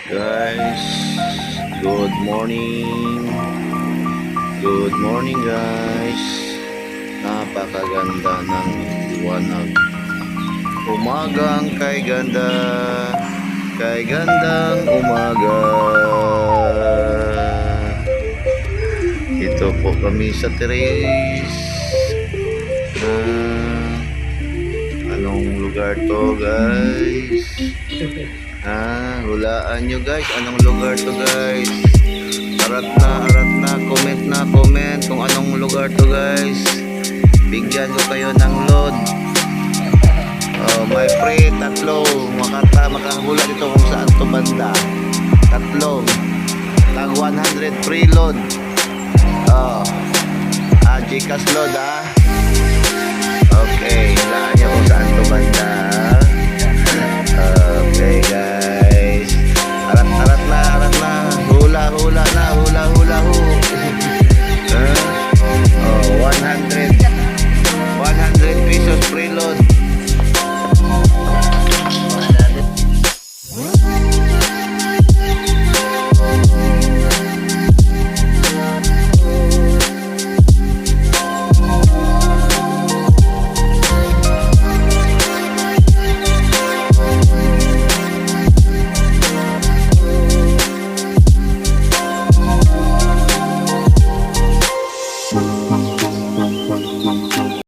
Guys, good morning. Good morning guys. Napakaganda ng liwanag. Umagang kay ganda. Kay gandang umaga. Ito po kami sa Terrace. Anong lugar to guys? Hulaan nyo guys, anong lugar to guys? Arat na, comment kung anong lugar to guys. Bigyan ko kayo ng load. My pre, tatlo. Makahula dito kung saan to banda. Tatlo. Tag 100 free load. Gcash load Okay, hulaan nyo kung saan to banda. Okay guys.